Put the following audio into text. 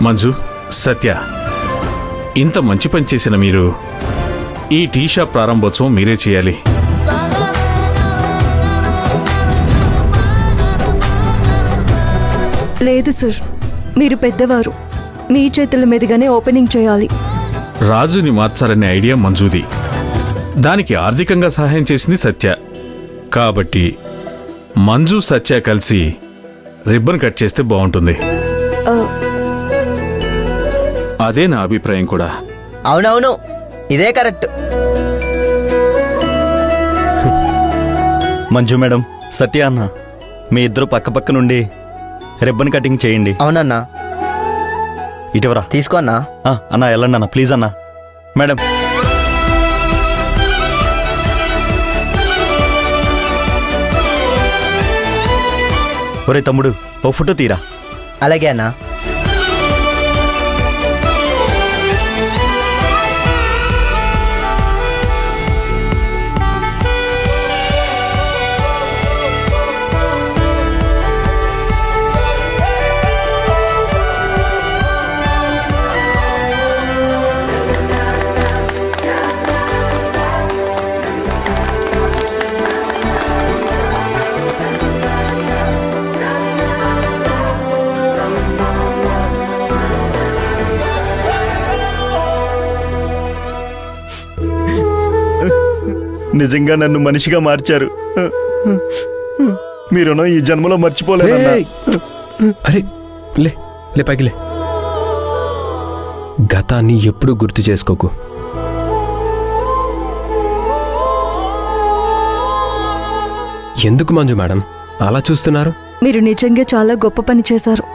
మంజు, సత్య, ఇంత మంచి పని చేసిన మీరు ఈ టీ షాప్ ప్రారంభోత్సవం మీరే చేయాలి. లేదు సార్, మీరు పెద్దవారు, మీ చేతుల మీదుగానే ఓపెనింగ్ చేయాలి. రాజుని మార్చాలనే ఐడియా మంజుది. దానికి ఆర్థికంగా సహాయం చేసింది సత్య. కాబట్టి మంజు, సత్య కలిసి రిబ్బన్ కట్ చేస్తే బాగుంటుంది. అదే నా అభిప్రాయం కూడా. అవునవును, ఇదే కరెక్ట్. మంజు మేడం, సత్య అన్న, మీ ఇద్దరు పక్క నుండి రిబ్బన్ కటింగ్ చేయండి. అవునన్నా. ఇటీవరా తీసుకో అన్నా. అన్న వెళ్ళండి అన్న, ప్లీజ్ అన్న. మేడం, ఒరే తమ్ముడు, ఓ ఫోటో తీరా. అలాగే అన్నా. నిజంగా నన్ను మనిషిగా మార్చారు. మీరు ఈ జన్మలో మర్చిపోలేదన్నా. అరే లే లే పైకి లే. గతాన్ని ఎప్పుడూ గుర్తు చేసుకోకు. ఎందుకు మంజు మేడం అలా చూస్తున్నారు? మీరు నిజంగా చాలా గొప్ప పని చేశారు.